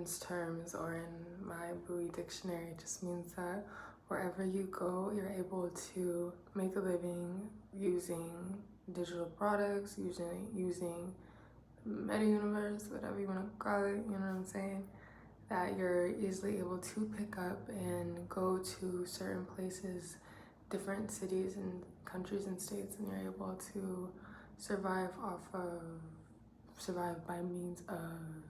layman's terms or in my Bowie dictionary, it just means that wherever you go, you're able to make a living using digital products, using meta-universe, whatever you want to call it, you know what I'm saying? That you're easily able to pick up and go to certain places, different cities and countries and states, and you're able to survive by means of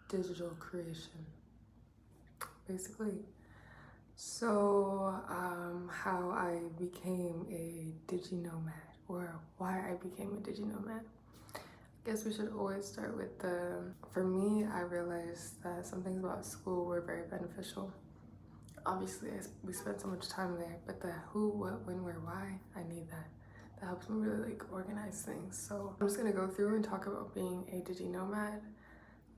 digital creation, basically. So how I became a digi nomad, or why I became a digi nomad. I guess we should always start with for me, I realized that some things about school were very beneficial. Obviously, we spent so much time there, but the who, what, when, where, why, I need that. That helps me really like organize things. So I'm just gonna go through and talk about being a digi nomad.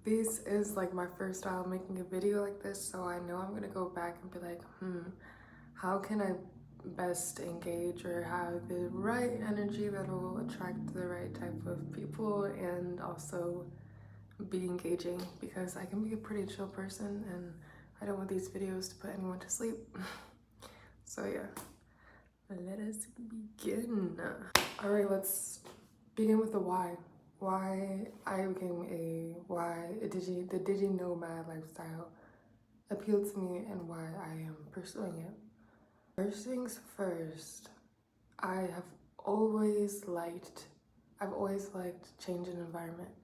This is like my first style making a video like this, so I know I'm gonna go back and be like, how can I best engage or have the right energy that will attract the right type of people and also be engaging, because I can be a pretty chill person and I don't want these videos to put anyone to sleep. So yeah, let us begin. All right, let's begin with the why. Why I became the digi nomad lifestyle appealed to me and why I am pursuing it. First things first, I've always liked change in environment.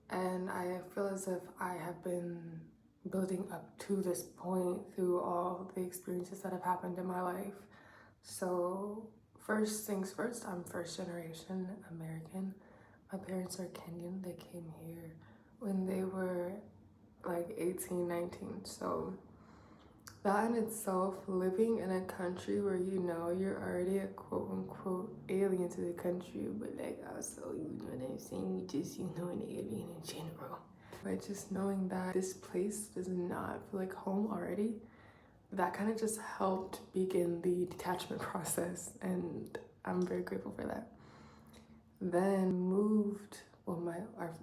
And I feel as if I have been building up to this point through all the experiences that have happened in my life. So first things first, I'm first generation American. My parents are Kenyan. They came here when they were like 18, 19. So that in itself, living in a country where you know you're already a quote unquote alien to the country, but like also, you know what I'm saying, you just, you know, an alien in general. But just knowing that this place does not feel like home already, that kind of just helped begin the detachment process, and I'm very grateful for that. Then moved, well,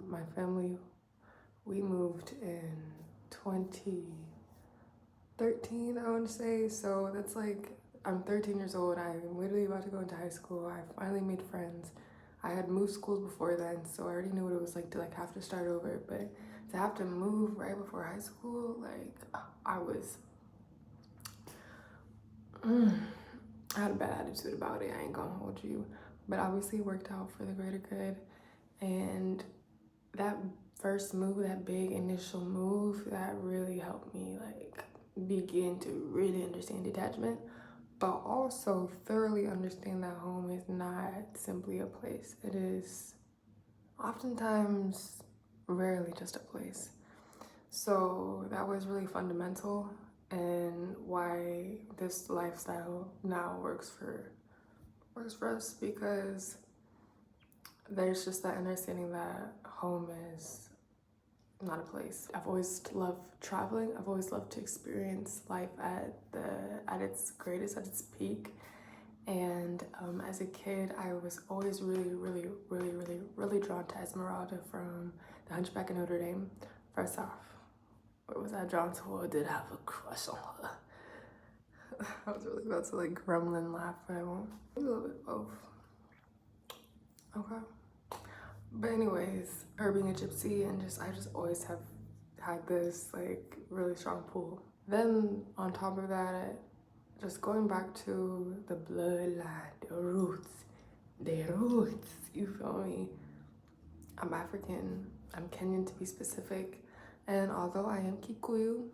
my family, we moved in 2013, I want to say. So that's like, I'm 13 years old. I'm literally about to go into high school. I finally made friends. I had moved schools before then, so I already knew what it was like to like have to start over. But to have to move right before high school, like I had a bad attitude about it. I ain't gonna hold you. But obviously it worked out for the greater good. And that first move, that big initial move, that really helped me like begin to really understand detachment, but also thoroughly understand that home is not simply a place. It is oftentimes, rarely just a place. So that was really fundamental, and why this lifestyle now works for us, because there's just that understanding that home is not a place. I've always loved traveling. I've always loved to experience life at its greatest, at its peak. And as a kid, I was always really drawn to Esmeralda from The Hunchback of Notre Dame. First off, what was I drawn to, or did I have a crush on her? I was really about to like gremlin laugh, but I won't. A little bit of both. Okay. But anyways, her being a gypsy, and I just always have had this like really strong pull. Then on top of that, just going back to the bloodline, the roots, you feel me? I'm African, I'm Kenyan to be specific, and although I am Kikuyu,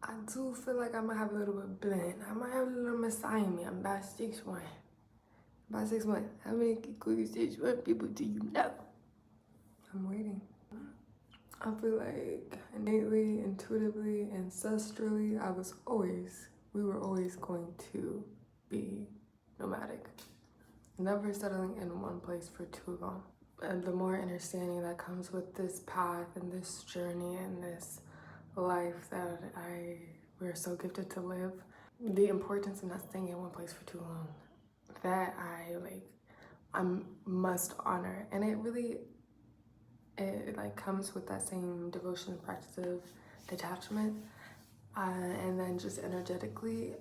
I do feel like I might have a little bit of blend. I might have a little Messiah in me. I'm about 6'1". About 6'1". How many Kikuyu 6'1" people do you know? I'm waiting. I feel like innately, intuitively, ancestrally, we were always going to be nomadic. Never settling in one place for too long. And the more understanding that comes with this path and this journey and this life that we're so gifted to live, the importance of not staying in one place for too long. that I must honor. And it like comes with that same devotion and practice of detachment, and then just energetically,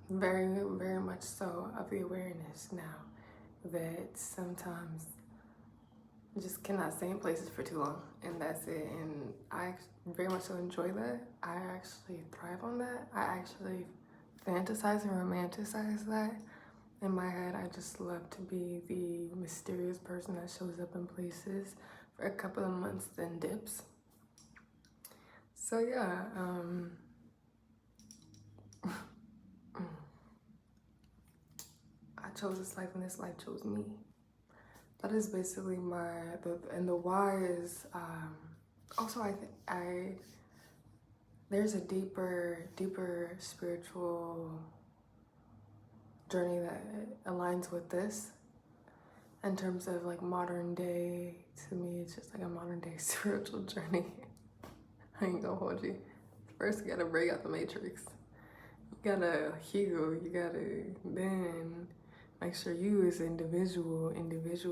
very, very much so, of the awareness now that sometimes you just cannot stay in places for too long, and that's it. And I very much so enjoy that. I actually thrive on that. I actually fantasize and romanticize that. In my head, I just love to be the mysterious person that shows up in places for a couple of months, then dips. So yeah, I chose this life and this life chose me. That is basically and the why is, also there's a deeper spiritual journey that aligns with this in terms of like modern day. To me, it's just like a modern day spiritual journey. I ain't gonna hold you. First, you gotta break out the matrix. You gotta heal. You gotta then make sure you as an individual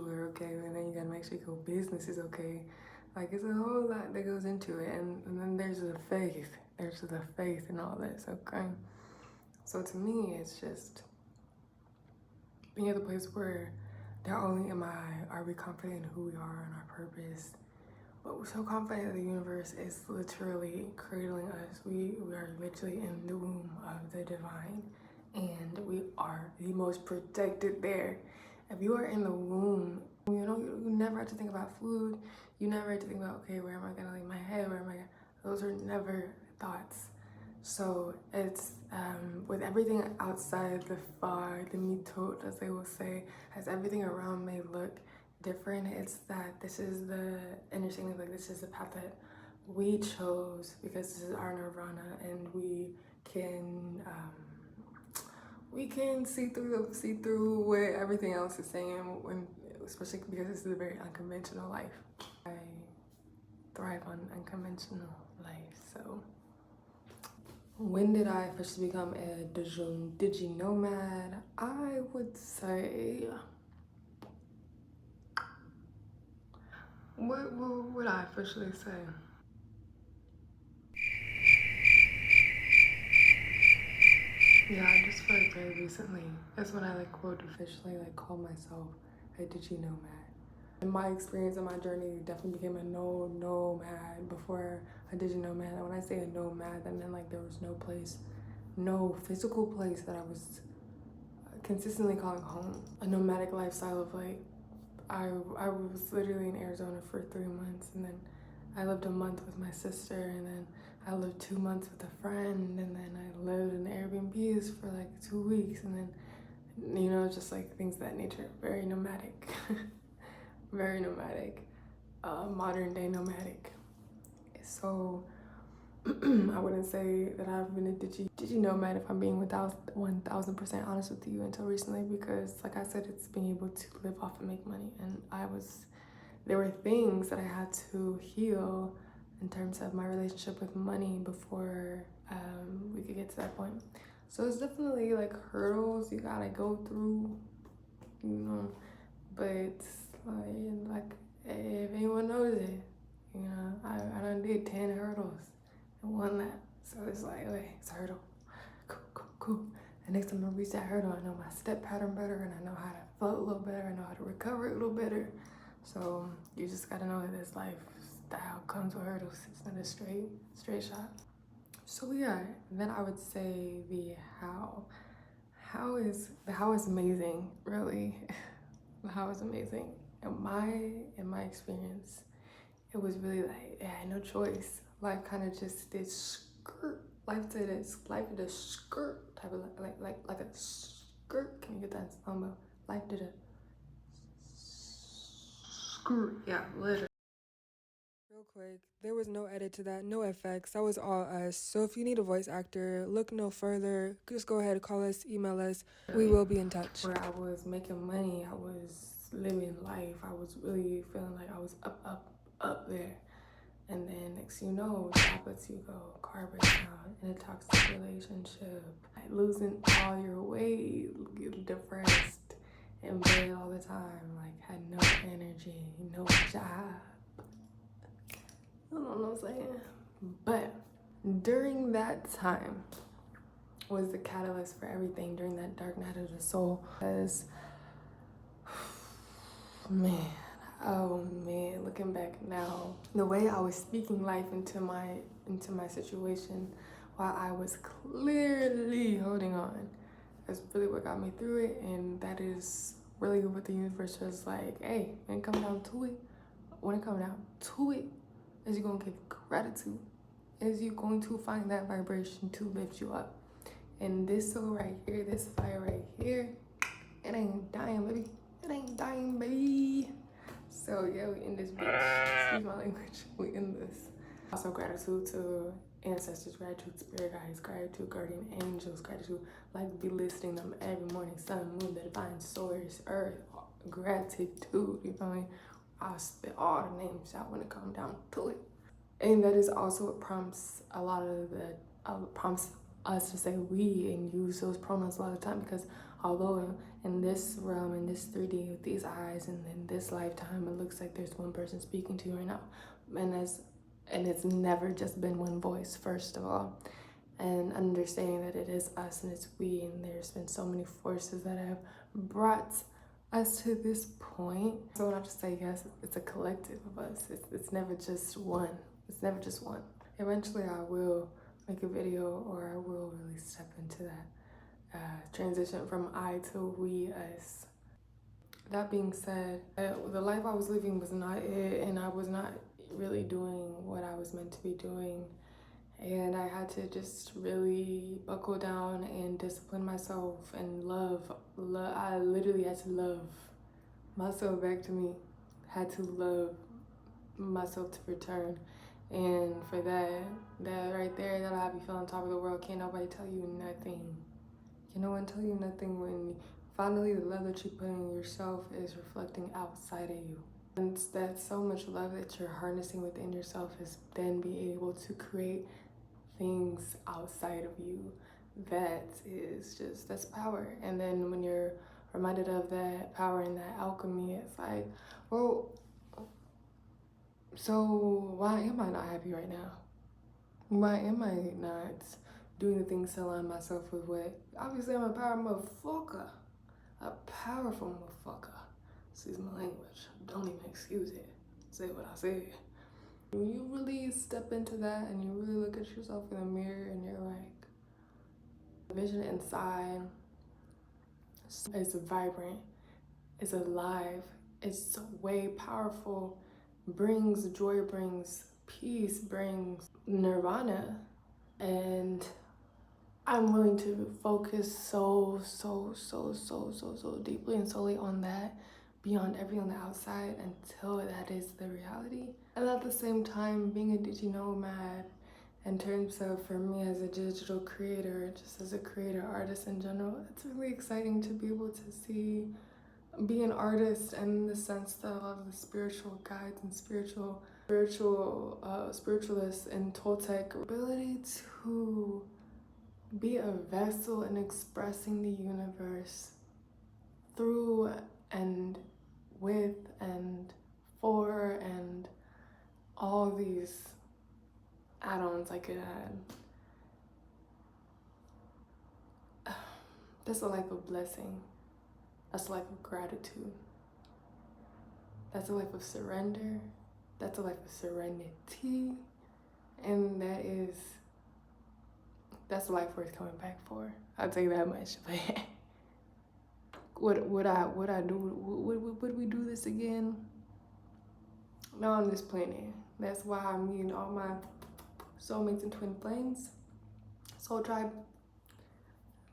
are okay, and then you gotta make sure your business is okay. Like, it's a whole lot that goes into it, and then there's the faith. There's the faith and all this, okay? So to me, it's just being at the place where not only are we confident in who we are and our purpose, but we're so confident that the universe is literally cradling us. We are literally in the womb of the divine, and we are the most protected there. If you are in the womb, you never have to think about food. You never have to think about, okay, where am I gonna lay my head? Those are never thoughts. So it's with everything outside the fog, the mitot, as they will say, as everything around may look different, it's that this is the understanding, like this is the path that we chose because this is our nirvana, and we can see through what everything else is saying, especially because this is a very unconventional life. I thrive on unconventional life. So when did I officially become a Digi nomad? I would say, what would I officially say? Yeah, I just feel like very recently, that's when I quote officially call myself a Digi nomad. In my experience and my journey, definitely became a nomad before a Digi nomad. And when I say a nomad, that meant there was no physical place that I was consistently calling home. A nomadic lifestyle of I was literally in Arizona for 3 months, and then I lived a month with my sister, and then I lived 2 months with a friend, and then I lived in Airbnbs for 2 weeks, and then, just things of that nature. Very nomadic. Very nomadic. Modern day nomadic. So I wouldn't say that I've been a digi nomad if I'm being 1000% honest with you until recently, because like I said, it's being able to live off and make money, and there were things that I had to heal in terms of my relationship with money before we could get to that point. So it's definitely hurdles you gotta go through, but if anyone knows it, I done did 10 hurdles and won that. So it's okay, it's a hurdle. Cool. And next time I reach that hurdle, I know my step pattern better, and I know how to float a little better, I know how to recover it a little better. So you just gotta know that this lifestyle comes with hurdles. It's not a straight shot. So yeah, then I would say the how. The how is amazing, really. The how is amazing. In my experience, it was really I had no choice. Life kind of just did skirt. Life did a skirt type of like a skirt. Can you get that in slow mo? Life did a skirt. Yeah, literally. Real quick, there was no edit to that, no effects. That was all us. So if you need a voice actor, look no further. Just go ahead, call us, email us. We will be in touch. Where I was making money, I was living life. I was really feeling like I was up there. And then next you know, job lets you go, car breaks down, in a toxic relationship, losing all your weight, getting depressed, in bed all the time, like had no energy, no job. You know what I'm saying? But during that time was the catalyst for everything, during that dark night of the soul. Because, man, oh man, looking back now, the way I was speaking life into my situation while I was clearly holding on is really what got me through it. And that is really what the universe was like, hey, when it comes down to it, is you gonna give gratitude, is you going to find that vibration to lift you up. And this soul right here, this fire right here, it ain't dying, baby. It ain't dying, baby. So yeah, we in this bitch. Excuse my language. We in this. Also gratitude to ancestors, gratitude spirit guides, gratitude guardian angels, gratitude, like be listing them every morning, sun, moon, the divine source, earth, gratitude, you know what I mean? I'll spit all the names out when it comes down to it. And that is also what prompts a lot of the, prompts us to say we and use those pronouns a lot of the time, because although in this realm, in this 3D with these eyes and in this lifetime, it looks like there's one person speaking to you right now. And it's never just been one voice, first of all. And understanding that it is us and it's we, and there's been so many forces that have brought us to this point. So when I just say yes, it's a collective of us. It's never just one. It's never just one. Eventually I will make a video, or I will really step into that transition from I to we, us. That being said, the life I was living was not it, and I was not really doing what I was meant to be doing. And I had to just really buckle down and discipline myself and love. I literally had to love myself back to me. Had to love myself to return. And for that right there, that'll have you feel on top of the world. Can't nobody tell you nothing. Can no one tell you nothing when finally the love that you put in yourself is reflecting outside of you. And that's so much love that you're harnessing within yourself is then be able to create things outside of you. That is just, that's power. And then when you're reminded of that power and that alchemy, it's like, well, so why am I not happy right now? Why am I not doing the things to align myself with what? Obviously I'm a power motherfucker. A powerful motherfucker. Excuse my language. Don't even excuse it. Say what I said. When you really step into that and you really look at yourself in the mirror and you're like, the vision inside is vibrant, it's alive, it's way powerful, brings joy, brings peace, brings nirvana. And I'm willing to focus so deeply and solely on that, beyond everything on the outside, until that is the reality. And at the same time, being a digi nomad, in terms of, for me as a digital creator, just as a creator, artist in general, it's really exciting to be able to see, be an artist in the sense that a lot of the spiritual guides and spiritualists and Toltec ability to be a vessel in expressing the universe through and with and for and all these add-ons I could add. That's a life of blessing. That's a life of gratitude. That's a life of surrender. That's a life of serenity. And that's a life worth coming back for. I'll tell you that much. But would I do? Would we do this again? Not on this planet. That's why I'm meeting all my soulmates and twin flames, soul tribe.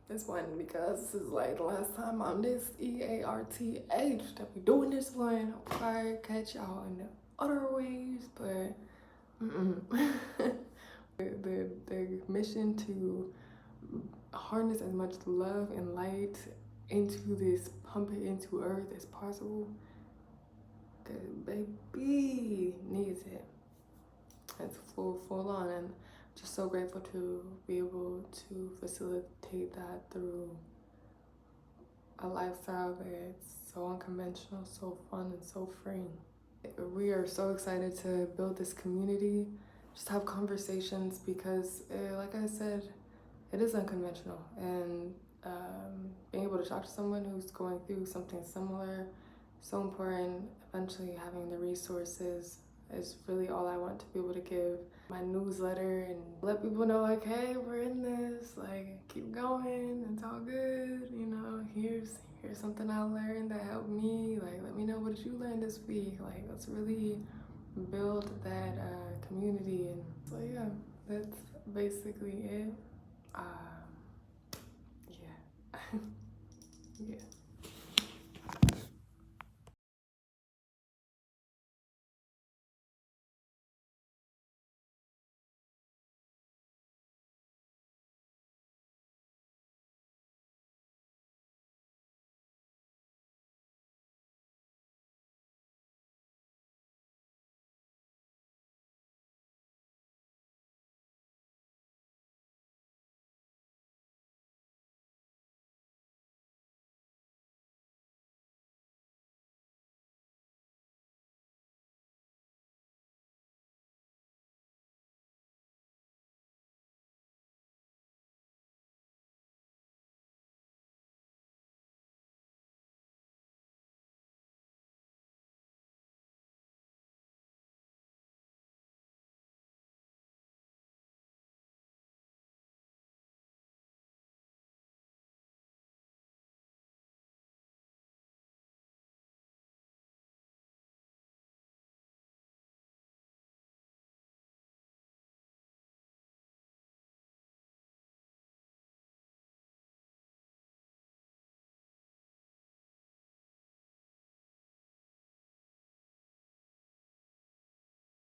This one, because this is like the last time on this EARTH that we doing this one. I'll probably catch y'all in the other ways, but the mission to harness as much love and light into this, pump it into earth as possible, because baby needs it. full on, and just so grateful to be able to facilitate that through a lifestyle that's so unconventional, so fun, and so freeing. We are so excited to build this community, just have conversations because, like I said, it is unconventional, and being able to talk to someone who's going through something similar, so important. Eventually having the resources is really all I want to be able to give. My newsletter and let people know, like, hey, we're in this, like, keep going, it's all good, you know, here's something I learned that helped me, like, let me know what did you learn this week, like, let's really build that community. And so yeah, that's basically it. Yeah. Yeah.